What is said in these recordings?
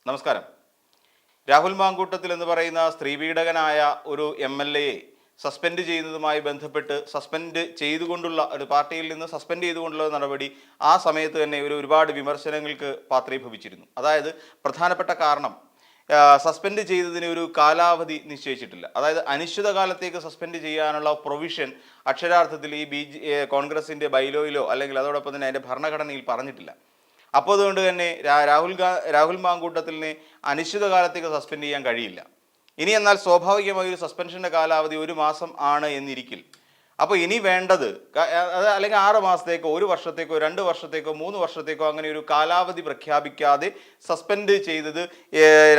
നമസ്കാരം. രാഹുൽ മാങ്കൂട്ടത്തിൽ എന്ന് പറയുന്ന സ്ത്രീപീഡകനായ ഒരു MLA സസ്പെൻഡ് ചെയ്യുന്നതുമായി ബന്ധപ്പെട്ട് സസ്പെൻഡ് ചെയ്തുകൊണ്ടുള്ള ഒരു പാർട്ടിയിൽ നിന്ന് സസ്പെൻഡ് ചെയ്തുകൊണ്ടുള്ള നടപടി ആ സമയത്ത് തന്നെ ഒരുപാട് വിമർശനങ്ങൾക്ക് പാത്രീഭവിച്ചിരുന്നു. അതായത് പ്രധാനപ്പെട്ട കാരണം സസ്പെൻഡ് ചെയ്തതിന് ഒരു കാലാവധി നിശ്ചയിച്ചിട്ടില്ല. അതായത് അനിശ്ചിതകാലത്തേക്ക് സസ്പെൻഡ് ചെയ്യാനുള്ള പ്രൊവിഷൻ അക്ഷരാർത്ഥത്തിൽ ഈ കോൺഗ്രസിൻ്റെ ബൈലോയിലോ അല്ലെങ്കിൽ അതോടൊപ്പം തന്നെ അതിൻ്റെ ഭരണഘടനയിൽ പറഞ്ഞിട്ടില്ല. അപ്പോൾ അതുകൊണ്ട് തന്നെ രാഹുൽ മാങ്കൂട്ടത്തിലിനെ അനിശ്ചിതകാലത്തേക്ക് സസ്പെൻഡ് ചെയ്യാൻ കഴിയില്ല. ഇനി എന്നാൽ സ്വാഭാവികമായി ഒരു സസ്പെൻഷൻ്റെ കാലാവധി 1 മാസം ആണ് എന്നിരിക്കിൽ. അപ്പോൾ ഇനി വേണ്ടത് അത് അല്ലെങ്കിൽ 6 മാസത്തേക്കോ 1 വർഷത്തേക്കോ 2 വർഷത്തേക്കോ 3 വർഷത്തേക്കോ അങ്ങനെ ഒരു കാലാവധി പ്രഖ്യാപിക്കാതെ സസ്പെൻഡ് ചെയ്തത്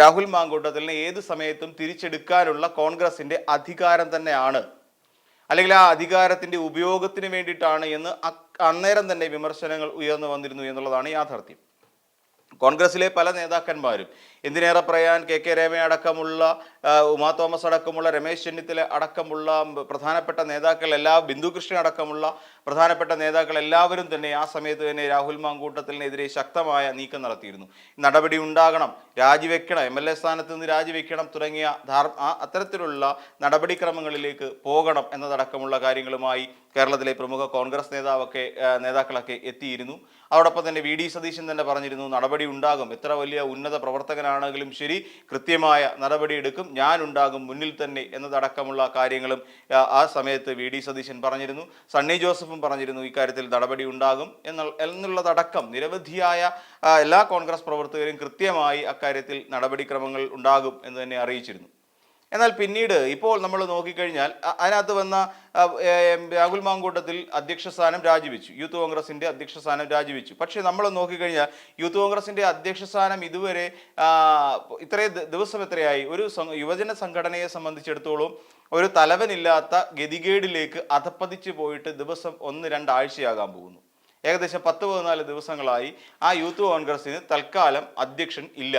രാഹുൽ മാങ്കൂട്ടത്തിലിനെ ഏത് സമയത്തും തിരിച്ചെടുക്കാനുള്ള കോൺഗ്രസിൻ്റെ അധികാരം തന്നെയാണ്, അല്ലെങ്കിൽ ആ അധികാരത്തിൻ്റെ ഉപയോഗത്തിന് വേണ്ടിയിട്ടാണ് എന്ന് അന്നേരം തന്നെ വിമർശനങ്ങൾ ഉയർന്നു വന്നിരുന്നു എന്നുള്ളതാണ് യാഥാർത്ഥ്യം. കോൺഗ്രസിലെ പല നേതാക്കന്മാരും, എന്തിനേറെ പറയാൻ KK രമ അടക്കമുള്ള, ഉമാ തോമസ് അടക്കമുള്ള, രമേശ് ചെന്നിത്തല അടക്കമുള്ള പ്രധാനപ്പെട്ട നേതാക്കൾ, ബിന്ദു കൃഷ്ണൻ അടക്കമുള്ള പ്രധാനപ്പെട്ട നേതാക്കൾ എല്ലാവരും തന്നെ ആ സമയത്ത് തന്നെ രാഹുൽ മാങ്കൂട്ടത്തിനെതിരെ ശക്തമായ നീക്കം നടത്തിയിരുന്നു. നടപടി ഉണ്ടാകണം, രാജിവെക്കണം, MLA സ്ഥാനത്ത് നിന്ന് രാജിവെക്കണം തുടങ്ങിയ അത്തരത്തിലുള്ള നടപടിക്രമങ്ങളിലേക്ക് പോകണം എന്നതടക്കമുള്ള കാര്യങ്ങളുമായി കേരളത്തിലെ പ്രമുഖ കോൺഗ്രസ് നേതാക്കളൊക്കെ എത്തിയിരുന്നു. അതോടൊപ്പം തന്നെ VD സതീശൻ തന്നെ പറഞ്ഞിരുന്നു, നടപടി ഉണ്ടാകും, എത്ര വലിയ ഉന്നത പ്രവർത്തകനാണെങ്കിലും ശരി കൃത്യമായ നടപടി എടുക്കും, ഞാൻ ഉണ്ടാകും മുന്നിൽ തന്നെ എന്നതടക്കമുള്ള കാര്യങ്ങളും ആ സമയത്ത് VD സതീശൻ പറഞ്ഞിരുന്നു. സണ്ണി ജോസഫും പറഞ്ഞിരുന്നു ഇക്കാര്യത്തിൽ നടപടി ഉണ്ടാകും എന്നുള്ളതടക്കം നിരവധിയായ എല്ലാ കോൺഗ്രസ് പ്രവർത്തകരും കൃത്യമായി അക്കാര്യത്തിൽ നടപടിക്രമങ്ങൾ ഉണ്ടാകും എന്ന് തന്നെ അറിയിച്ചിരുന്നു. എന്നാൽ പിന്നീട് ഇപ്പോൾ നമ്മൾ നോക്കിക്കഴിഞ്ഞാൽ അതിനകത്ത് വന്ന രാഹുൽ മാങ്കൂട്ടത്തിൽ അധ്യക്ഷ സ്ഥാനം രാജിവെച്ചു, യൂത്ത് കോൺഗ്രസിൻ്റെ അധ്യക്ഷ സ്ഥാനം രാജിവെച്ചു. പക്ഷേ നമ്മൾ നോക്കിക്കഴിഞ്ഞാൽ യൂത്ത് കോൺഗ്രസിൻ്റെ അധ്യക്ഷ സ്ഥാനം ഇതുവരെ എത്രയായി ഒരു യുവജന സംഘടനയെ സംബന്ധിച്ചിടത്തോളം ഒരു തലവനില്ലാത്ത ഗതികേടിലേക്ക് അധപ്പതിച്ചു പോയിട്ട് ദിവസം 1-2 ആഴ്ചയാകാൻ പോകുന്നു. ഏകദേശം 10-14 ദിവസങ്ങളായി ആ യൂത്ത് കോൺഗ്രസിന് തൽക്കാലം അധ്യക്ഷൻ ഇല്ല.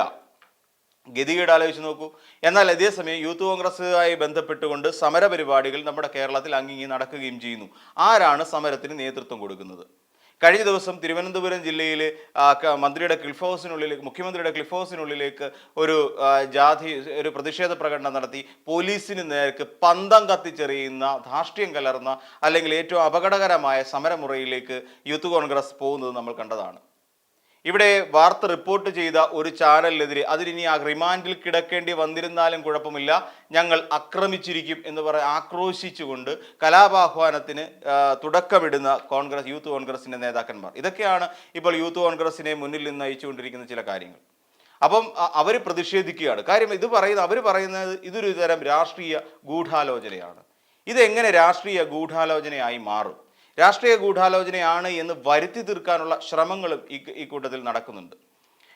ഗതികേട് ആലോചിച്ച് നോക്കൂ. എന്നാൽ അതേസമയം യൂത്ത് കോൺഗ്രസുമായി ബന്ധപ്പെട്ടുകൊണ്ട് സമരപരിപാടികൾ നമ്മുടെ കേരളത്തിൽ അങ്ങിങ്ങി നടക്കുകയും ചെയ്യുന്നു. ആരാണ് സമരത്തിന് നേതൃത്വം കൊടുക്കുന്നത്? കഴിഞ്ഞ ദിവസം തിരുവനന്തപുരം ജില്ലയിൽ മുഖ്യമന്ത്രിയുടെ ക്ലിഫ് ഹൗസിനുള്ളിലേക്ക് ഒരു പ്രതിഷേധ പ്രകടനം നടത്തി പോലീസിന് നേർക്ക് പന്തം കത്തിച്ചെറിയുന്ന ധാർഷ്ട്യം കലർന്ന അല്ലെങ്കിൽ ഏറ്റവും അപകടകരമായ സമരമുറയിലേക്ക് യൂത്ത് കോൺഗ്രസ് പോകുന്നത് നമ്മൾ കണ്ടതാണ്. ഇവിടെ വാർത്ത റിപ്പോർട്ട് ചെയ്ത ഒരു ചാനലിനെതിരെ അതിനി ആ റിമാൻഡിൽ കിടക്കേണ്ടി വന്നിരുന്നാലും കുഴപ്പമില്ല, ഞങ്ങൾ ആക്രമിച്ചിരിക്കും എന്ന് ആക്രോശിച്ചുകൊണ്ട് കലാപാഹ്വാനത്തിന് തുടക്കമിടുന്ന യൂത്ത് കോൺഗ്രസിൻ്റെ നേതാക്കന്മാർ. ഇതൊക്കെയാണ് ഇപ്പോൾ യൂത്ത് കോൺഗ്രസിനെ മുന്നിൽ നിന്ന് നയിച്ചുകൊണ്ടിരിക്കുന്ന ചില കാര്യങ്ങൾ. അപ്പം അവർ പ്രതിഷേധിക്കുകയാണ്. കാര്യം അവർ പറയുന്നത് ഇതൊരു തരം രാഷ്ട്രീയ ഗൂഢാലോചനയാണ്. ഇതെങ്ങനെ രാഷ്ട്രീയ ഗൂഢാലോചനയായി മാറും? രാഷ്ട്രീയ ഗൂഢാലോചനയാണ് എന്ന് വരുത്തി തീർക്കാനുള്ള ശ്രമങ്ങളും ഈ കൂട്ടത്തിൽ നടക്കുന്നുണ്ട്.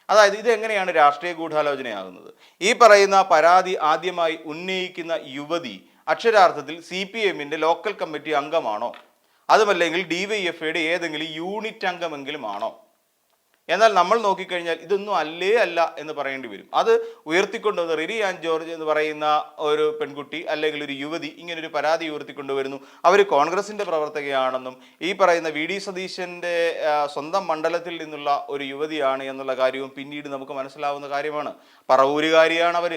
അതായത് ഇതെങ്ങനെയാണ് രാഷ്ട്രീയ ഗൂഢാലോചനയാകുന്നത്? ഈ പറയുന്ന പരാതി ആദ്യമായി ഉന്നയിക്കുന്ന യുവതി അക്ഷരാർത്ഥത്തിൽ CPMൻ്റെ ലോക്കൽ കമ്മിറ്റി അംഗമാണോ, അതുമല്ലെങ്കിൽ DYFIയുടെ ഏതെങ്കിലും യൂണിറ്റ് അംഗമെങ്കിലും ആണോ? എന്നാൽ നമ്മൾ നോക്കിക്കഴിഞ്ഞാൽ ഇതൊന്നും അല്ല എന്ന് പറയേണ്ടി വരും. അത് ഉയർത്തിക്കൊണ്ടുവന്ന് റിരി ആൻ ജോർജ് എന്ന് പറയുന്ന ഒരു പെൺകുട്ടി അല്ലെങ്കിൽ ഒരു യുവതി ഇങ്ങനൊരു പരാതി ഉയർത്തിക്കൊണ്ടുവരുന്നു. അവർ കോൺഗ്രസിൻ്റെ പ്രവർത്തകയാണെന്നും ഈ പറയുന്ന VD സതീശൻ്റെ സ്വന്തം മണ്ഡലത്തിൽ നിന്നുള്ള ഒരു യുവതിയാണ് എന്നുള്ള കാര്യവും പിന്നീട് നമുക്ക് മനസ്സിലാവുന്ന കാര്യമാണ്. പറവൂരുകാരിയാണ് അവർ.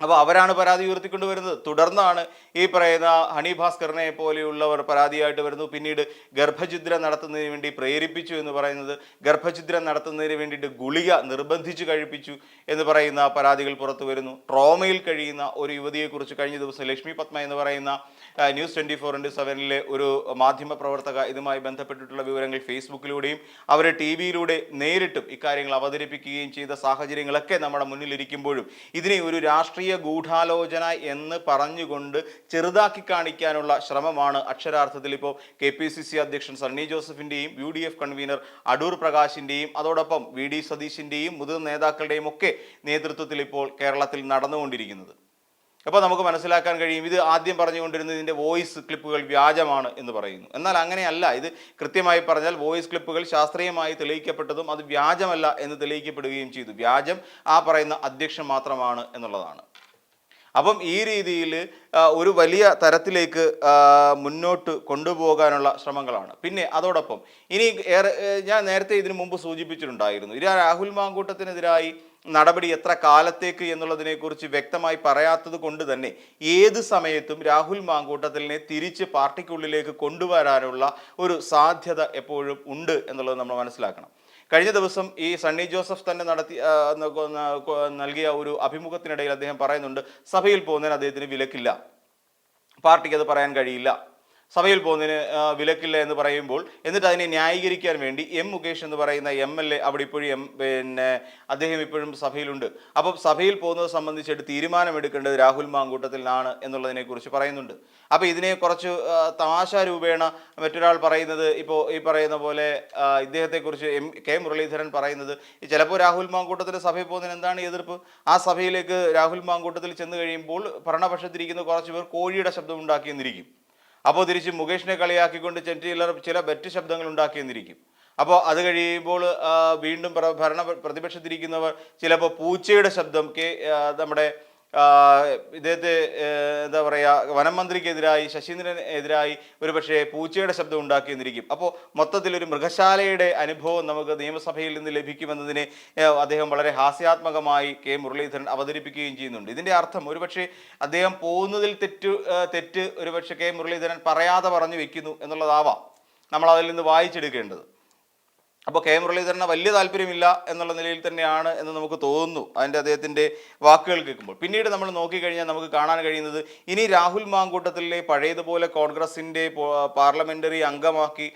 അപ്പോൾ അവരാണ് പരാതി ഉയർത്തിക്കൊണ്ടുവരുന്നത്. തുടർന്നാണ് ഈ പറയുന്ന ഹണി ഭാസ്കറിനെ പോലെയുള്ളവർ പരാതിയായിട്ട് വരുന്നു. പിന്നീട് ഗർഭഛിദ്രം നടത്തുന്നതിന് വേണ്ടി പ്രേരിപ്പിച്ചു എന്ന് പറയുന്നത്, ഗർഭഛിദ്രം നടത്തുന്നതിന് വേണ്ടിയിട്ട് ഗുളിക നിർബന്ധിച്ച് കഴിപ്പിച്ചു എന്ന് പറയുന്ന പരാതികൾ പുറത്തു വരുന്നു. ട്രോമയിൽ കഴിയുന്ന ഒരു യുവതിയെക്കുറിച്ച് കഴിഞ്ഞ ദിവസം ലക്ഷ്മി പത്മ എന്ന് പറയുന്ന ന്യൂസ് 24/7 ഒരു മാധ്യമ പ്രവർത്തക ഇതുമായി ബന്ധപ്പെട്ടിട്ടുള്ള വിവരങ്ങൾ ഫേസ്ബുക്കിലൂടെയും അവർ TV-യിലൂടെ നേരിട്ടും ഇക്കാര്യങ്ങൾ അവതരിപ്പിക്കുകയും ചെയ്ത സാഹചര്യങ്ങളൊക്കെ നമ്മുടെ മുന്നിലിരിക്കുമ്പോഴും ഇതിനെ ഒരു രാഷ്ട്രീയ ഗൂഢാലോചന എന്ന് പറഞ്ഞുകൊണ്ട് ചെറുതാക്കി കാണിക്കാനുള്ള ശ്രമമാണ് അക്ഷരാർത്ഥത്തിൽ ഇപ്പോൾ KPCC അധ്യക്ഷൻ സണ്ണി ജോസഫിൻ്റെയും UDF കൺവീനർ അടൂർ പ്രകാശിൻ്റെയും അതോടൊപ്പം VD സതീശിൻ്റെയും മുതിർന്ന നേതാക്കളുടെയും ഒക്കെ നേതൃത്വത്തിൽ ഇപ്പോൾ കേരളത്തിൽ നടന്നുകൊണ്ടിരിക്കുന്നത്. അപ്പോൾ നമുക്ക് മനസ്സിലാക്കാൻ കഴിയും ഇത് ആദ്യം പറഞ്ഞുകൊണ്ടിരുന്നത് ഇതിൻ്റെ വോയിസ് ക്ലിപ്പുകൾ വ്യാജമാണ് എന്ന് പറയുന്നു. എന്നാൽ അങ്ങനെയല്ല. ഇത് കൃത്യമായി പറഞ്ഞാൽ വോയിസ് ക്ലിപ്പുകൾ ശാസ്ത്രീയമായി തെളിയിക്കപ്പെട്ടതും അത് വ്യാജമല്ല എന്ന് തെളിയിക്കപ്പെടുകയും ചെയ്തു. വ്യാജം ആ പറയുന്ന അധ്യക്ഷൻ മാത്രമാണ് എന്നുള്ളതാണ്. അപ്പം ഈ രീതിയിൽ ഒരു വലിയ തരത്തിലേക്ക് മുന്നോട്ട് കൊണ്ടുപോകാനുള്ള ശ്രമങ്ങളാണ്. പിന്നെ അതോടൊപ്പം ഇനി ഞാൻ നേരത്തെ ഇതിനു മുമ്പ് സൂചിപ്പിച്ചിട്ടുണ്ടായിരുന്നു, രാഹുൽ മാങ്കൂട്ടത്തിനെതിരായി നടപടി എത്ര കാലത്തേക്ക് എന്നുള്ളതിനെക്കുറിച്ച് വ്യക്തമായി പറയാത്തത് കൊണ്ട് തന്നെ ഏത് സമയത്തും രാഹുൽ മാങ്കൂട്ടത്തിലിനെ തിരിച്ച് പാർട്ടിക്കുള്ളിലേക്ക് കൊണ്ടുവരാനുള്ള ഒരു സാധ്യത എപ്പോഴും ഉണ്ട് എന്നുള്ളത് നമ്മൾ മനസ്സിലാക്കണം. കഴിഞ്ഞ ദിവസം ഈ സണ്ണി ജോസഫ് തന്നെ നൽകിയ ഒരു അഭിമുഖത്തിനിടയിൽ അദ്ദേഹം പറയുന്നുണ്ട്, സഭയിൽ പോകുന്നതിന് അദ്ദേഹത്തിന് വിലക്കില്ല, പാർട്ടിക്ക് അത് പറയാൻ കഴിയില്ല, സഭയിൽ പോകുന്നതിന് വിലക്കില്ല എന്ന് പറയുമ്പോൾ എന്നിട്ട് അതിനെ ന്യായീകരിക്കാൻ വേണ്ടി എം മുകേഷ് എന്ന് പറയുന്ന MLA അവിടെ ഇപ്പോഴും അദ്ദേഹം ഇപ്പോഴും സഭയിലുണ്ട്. അപ്പം സഭയിൽ പോകുന്നത് സംബന്ധിച്ചിട്ട് തീരുമാനമെടുക്കേണ്ടത് രാഹുൽ മാങ്കൂട്ടത്തിലാണ് എന്നുള്ളതിനെക്കുറിച്ച് പറയുന്നുണ്ട്. അപ്പോൾ ഇതിനെ കുറച്ച് തമാശ രൂപേണ മറ്റൊരാൾ പറയുന്നത്, ഇപ്പോൾ ഈ പറയുന്ന പോലെ ഇദ്ദേഹത്തെക്കുറിച്ച് കെ മുരളീധരൻ പറയുന്നത്, ചിലപ്പോൾ രാഹുൽ മാങ്കൂട്ടത്തിൽ സഭയിൽ പോകുന്നതിന് എന്താണ് എതിർപ്പ്? ആ സഭയിലേക്ക് രാഹുൽ മാങ്കൂട്ടത്തിൽ ചെന്ന് കഴിയുമ്പോൾ ഭരണപക്ഷത്തിരിക്കുന്ന കുറച്ച് പേർ കോഴിയുടെ ശബ്ദം ഉണ്ടാക്കിയെന്നിരിക്കും. അപ്പോൾ തിരിച്ച് മുകേഷിനെ കളിയാക്കിക്കൊണ്ട് ചില ബെറ്റ് ശബ്ദങ്ങൾ ഉണ്ടാക്കിയെന്നിരിക്കും. അപ്പോൾ അത് കഴിയുമ്പോൾ വീണ്ടും പ്രതിപക്ഷത്തിരിക്കുന്നവർ ചിലപ്പോൾ പൂച്ചയുടെ ശബ്ദം നമ്മുടെ ഇദ്ദേഹത്തെ എന്താ പറയുക വനം മന്ത്രിക്കെതിരായി ശശീന്ദ്രനെതിരായി ഒരുപക്ഷെ പൂച്ചയുടെ ശബ്ദം ഉണ്ടാക്കിയെന്നിരിക്കും. അപ്പോൾ മൊത്തത്തിലൊരു മൃഗശാലയുടെ അനുഭവം നമുക്ക് നിയമസഭയിൽ നിന്ന് ലഭിക്കുമെന്നതിനെ അദ്ദേഹം വളരെ ഹാസ്യാത്മകമായി കെ മുരളീധരൻ അവതരിപ്പിക്കുകയും ചെയ്യുന്നുണ്ട്. ഇതിൻ്റെ അർത്ഥം ഒരുപക്ഷെ അദ്ദേഹം പോകുന്നതിൽ തെറ്റ് ഒരുപക്ഷെ കെ മുരളീധരൻ പറയാതെ പറഞ്ഞു വെക്കുന്നു എന്നുള്ളതാവാം നമ്മൾ അതിൽ നിന്ന് വായിച്ചെടുക്കേണ്ടത്. അപ്പോൾ കെ മുരളീധരന് വലിയ താല്പര്യമില്ല എന്നുള്ള നിലയിൽ തന്നെയാണ് എന്ന് നമുക്ക് തോന്നുന്നു അദ്ദേഹത്തിൻ്റെ വാക്കുകൾ കേൾക്കുമ്പോൾ. പിന്നീട് നമ്മൾ നോക്കിക്കഴിഞ്ഞാൽ നമുക്ക് കാണാൻ കഴിയുന്നത്, ഇനി രാഹുൽ മാങ്കൂട്ടത്തിലെ പഴയതുപോലെ കോൺഗ്രസിൻ്റെ പാർലമെൻ്ററി അംഗമാക്കി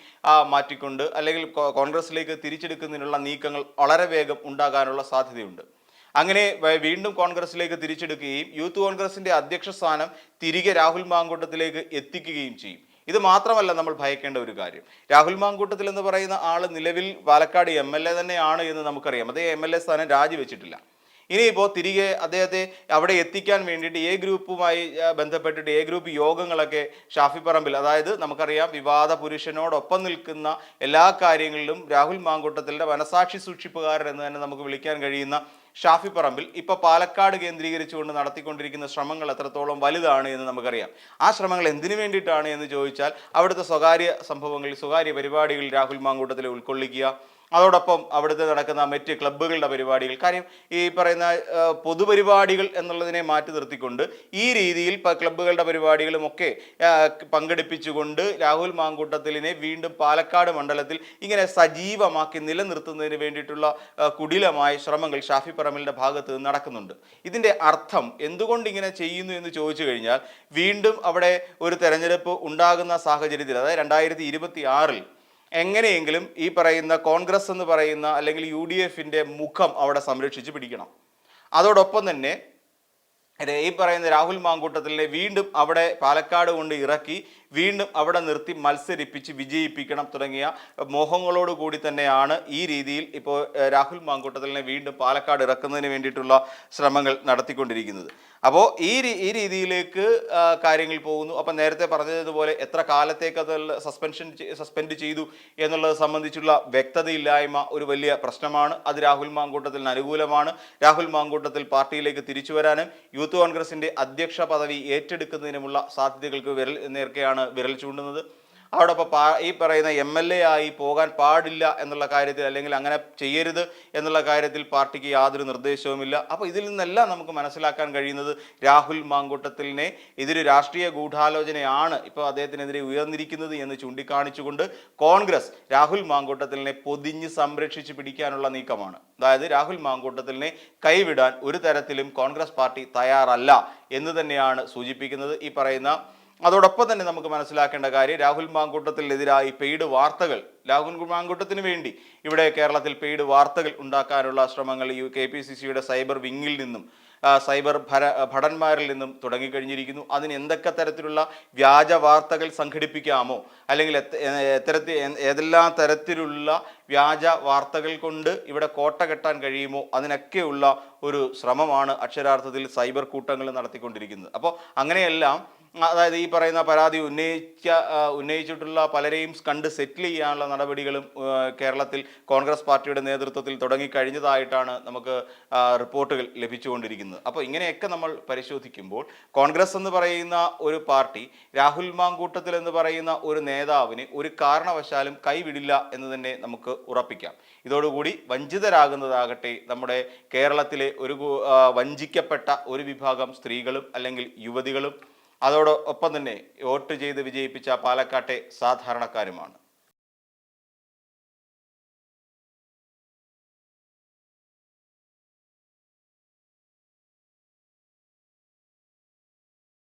മാറ്റിക്കൊണ്ട് അല്ലെങ്കിൽ കോൺഗ്രസിലേക്ക് തിരിച്ചെടുക്കുന്നതിനുള്ള നീക്കങ്ങൾ വളരെ വേഗം ഉണ്ടാകാനുള്ള സാധ്യതയുണ്ട്. അങ്ങനെ വീണ്ടും കോൺഗ്രസിലേക്ക് തിരിച്ചെടുക്കുകയും യൂത്ത് കോൺഗ്രസിൻ്റെ അധ്യക്ഷ സ്ഥാനം തിരികെ രാഹുൽ മാങ്കൂട്ടത്തിലേക്ക് എത്തിക്കുകയും ചെയ്യും. ഇത് മാത്രമല്ല നമ്മൾ ഭയക്കേണ്ട ഒരു കാര്യം, രാഹുൽ മാങ്കൂട്ടത്തിൽ എന്ന് പറയുന്ന ആൾ നിലവിൽ പാലക്കാട് MLA തന്നെയാണ് എന്ന് നമുക്കറിയാം. അതേ MLA സ്ഥാനം രാജിവെച്ചിട്ടില്ല. ഇനിയിപ്പോൾ തിരികെ അദ്ദേഹത്തെ അവിടെ എത്തിക്കാൻ വേണ്ടിയിട്ട് A ഗ്രൂപ്പുമായി ബന്ധപ്പെട്ടിട്ട് A ഗ്രൂപ്പ് യോഗങ്ങളൊക്കെ ഷാഫി പറമ്പിൽ, അതായത് നമുക്കറിയാം വിവാദ പുരുഷനോടൊപ്പം നിൽക്കുന്ന എല്ലാ കാര്യങ്ങളിലും രാഹുൽ മാങ്കൂട്ടത്തിൻ്റെ മനസാക്ഷി സൂക്ഷിപ്പുകാരൻ എന്ന് തന്നെ നമുക്ക് വിളിക്കാൻ കഴിയുന്ന ഷാഫി പറമ്പിൽ ഇപ്പോൾ പാലക്കാട് കേന്ദ്രീകരിച്ചുകൊണ്ട് നടത്തിക്കൊണ്ടിരിക്കുന്ന ശ്രമങ്ങൾ എത്രത്തോളം വലുതാണ് എന്ന് നമുക്കറിയാം. ആ ശ്രമങ്ങൾ എന്തിനു വേണ്ടിയിട്ടാണ് എന്ന് ചോദിച്ചാൽ അവിടുത്തെ സ്വകാര്യ പരിപാടികളിൽ രാഹുൽ മാങ്കൂട്ടത്തിൽ ഉൾക്കൊള്ളിക്കുക, അതോടൊപ്പം അവിടുത്തെ നടക്കുന്ന മറ്റ് ക്ലബ്ബുകളുടെ പരിപാടികൾ, കാര്യം ഈ പറയുന്ന പൊതുപരിപാടികൾ എന്നുള്ളതിനെ മാറ്റി നിർത്തിക്കൊണ്ട് ഈ രീതിയിൽ ക്ലബ്ബുകളുടെ പരിപാടികളും ഒക്കെ പങ്കെടുപ്പിച്ചുകൊണ്ട് രാഹുൽ മാങ്കൂട്ടത്തിലിനെ വീണ്ടും പാലക്കാട് മണ്ഡലത്തിൽ ഇങ്ങനെ സജീവമാക്കി നിലനിർത്തുന്നതിന് വേണ്ടിയിട്ടുള്ള കുടിലമായ ശ്രമങ്ങൾ ഷാഫി പറമ്പിലിൻ്റെ ഭാഗത്ത് നിന്ന് നടക്കുന്നുണ്ട്. ഇതിൻ്റെ അർത്ഥം എന്തുകൊണ്ട് ഇങ്ങനെ ചെയ്യുന്നു എന്ന് ചോദിച്ചു കഴിഞ്ഞാൽ, വീണ്ടും അവിടെ ഒരു തെരഞ്ഞെടുപ്പ് ഉണ്ടാകുന്ന സാഹചര്യത്തിൽ, അതായത് 2026 എങ്ങനെയെങ്കിലും ഈ പറയുന്ന കോൺഗ്രസ് എന്ന് പറയുന്ന അല്ലെങ്കിൽ UDFൻ്റെ മുഖം അവിടെ സംരക്ഷിച്ച് പിടിക്കണം. അതോടൊപ്പം തന്നെ ഈ പറയുന്ന രാഹുൽ മാങ്കൂട്ടത്തിലെ വീണ്ടും അവിടെ പാലക്കാട് കൊണ്ട് ഇറക്കി വീണ്ടും അവിടെ നിർത്തി മത്സരിപ്പിച്ച് വിജയിപ്പിക്കണം തുടങ്ങിയ മോഹങ്ങളോട് കൂടി തന്നെയാണ് ഈ രീതിയിൽ ഇപ്പോൾ രാഹുൽ മാങ്കൂട്ടത്തിലിനെ വീണ്ടും പാലക്കാട് ഇറക്കുന്നതിന് വേണ്ടിയിട്ടുള്ള ശ്രമങ്ങൾ നടത്തിക്കൊണ്ടിരിക്കുന്നത്. അപ്പോൾ ഈ രീതിയിലേക്ക് കാര്യങ്ങൾ പോകുന്നു. അപ്പം നേരത്തെ പറഞ്ഞതുപോലെ എത്ര കാലത്തേക്ക് അത് സസ്പെൻഡ് ചെയ്തു എന്നുള്ളത് സംബന്ധിച്ചുള്ള വ്യക്തതയില്ലായ്മ ഒരു വലിയ പ്രശ്നമാണ്. അത് രാഹുൽ മാങ്കൂട്ടത്തിന് അനുകൂലമാണ്. രാഹുൽ മാങ്കൂട്ടത്തിൽ പാർട്ടിയിലേക്ക് തിരിച്ചു വരാനും യൂത്ത് കോൺഗ്രസിൻ്റെ അധ്യക്ഷ പദവി ഏറ്റെടുക്കുന്നതിനുമുള്ള സാധ്യതകൾക്ക് വിരൽ ചൂണ്ടുന്നത്. അതോടൊപ്പം ഈ പറയുന്ന MLA ആയി പോകാൻ പാടില്ല എന്നുള്ള കാര്യത്തിൽ അല്ലെങ്കിൽ അങ്ങനെ ചെയ്യരുത് എന്നുള്ള കാര്യത്തിൽ പാർട്ടിക്ക് യാതൊരു നിർദ്ദേശവുമില്ല. അപ്പോൾ ഇതിൽ നിന്നെല്ലാം നമുക്ക് മനസ്സിലാക്കാൻ കഴിയുന്നത് രാഹുൽ മാങ്കൂട്ടത്തിലിനെ ഇതൊരു രാഷ്ട്രീയ ഗൂഢാലോചനയാണ് ഇപ്പോൾ അദ്ദേഹത്തിനെതിരെ ഉയർന്നിരിക്കുന്നത് എന്ന് ചൂണ്ടിക്കാണിച്ചുകൊണ്ട് കോൺഗ്രസ് രാഹുൽ മാങ്കൂട്ടത്തിലിനെ പൊതിഞ്ഞ് സംരക്ഷിച്ച് പിടിക്കാനുള്ള നീക്കമാണ്. അതായത് രാഹുൽ മാങ്കൂട്ടത്തിലിനെ കൈവിടാൻ ഒരു തരത്തിലും കോൺഗ്രസ് പാർട്ടി തയ്യാറല്ല എന്ന് തന്നെയാണ് സൂചിപ്പിക്കുന്നത് ഈ പറയുന്ന. അതോടൊപ്പം തന്നെ നമുക്ക് മനസ്സിലാക്കേണ്ട കാര്യം, രാഹുൽ മാങ്കൂട്ടത്തിനെതിരായി പെയ്ഡ് വാർത്തകൾ, രാഹുൽ മാങ്കൂട്ടത്തിന് വേണ്ടി ഇവിടെ കേരളത്തിൽ പെയ്ഡ് വാർത്തകൾ ഉണ്ടാക്കാനുള്ള ശ്രമങ്ങൾ KPCCയുടെ സൈബർ വിങ്ങിൽ നിന്നും സൈബർ ഭടന്മാരിൽ നിന്നും തുടങ്ങിക്കഴിഞ്ഞിരിക്കുന്നു. അതിന് എന്തൊക്കെ തരത്തിലുള്ള വ്യാജ വാർത്തകൾ സംഘടിപ്പിക്കാമോ അല്ലെങ്കിൽ ഏതെല്ലാം തരത്തിലുള്ള വ്യാജ വാർത്തകൾ കൊണ്ട് ഇവിടെ കോട്ട കെട്ടാൻ കഴിയുമോ അതിനൊക്കെയുള്ള ഒരു ശ്രമമാണ് അക്ഷരാർത്ഥത്തിൽ സൈബർ കൂട്ടങ്ങൾ നടത്തിക്കൊണ്ടിരിക്കുന്നത്. അപ്പോൾ അങ്ങനെയെല്ലാം അതായത് ഈ പറയുന്ന പരാതി ഉന്നയിച്ചിട്ടുള്ള പലരെയും കണ്ട് സെറ്റിൽ ചെയ്യാനുള്ള നടപടികളും കേരളത്തിൽ കോൺഗ്രസ് പാർട്ടിയുടെ നേതൃത്വത്തിൽ തുടങ്ങിക്കഴിഞ്ഞതായിട്ടാണ് നമുക്ക് റിപ്പോർട്ടുകൾ ലഭിച്ചുകൊണ്ടിരിക്കുന്നത്. അപ്പോൾ ഇങ്ങനെയൊക്കെ നമ്മൾ പരിശോധിക്കുമ്പോൾ കോൺഗ്രസ് എന്ന് പറയുന്ന ഒരു പാർട്ടി രാഹുൽ മാങ്കൂട്ടത്തിൽ എന്ന് പറയുന്ന ഒരു നേതാവിന് ഒരു കാരണവശാലും കൈവിടില്ല എന്ന് തന്നെ നമുക്ക് ഉറപ്പിക്കാം. ഇതോടുകൂടി വഞ്ചിതരാകുന്നതാകട്ടെ നമ്മുടെ കേരളത്തിലെ ഒരു വഞ്ചിക്കപ്പെട്ട ഒരു വിഭാഗം സ്ത്രീകളും അല്ലെങ്കിൽ യുവതികളും അതോടൊപ്പം തന്നെ വോട്ട് ചെയ്ത് വിജയിപ്പിച്ച പാലക്കാട്ടെ സാധാരണക്കാരുമാണ്.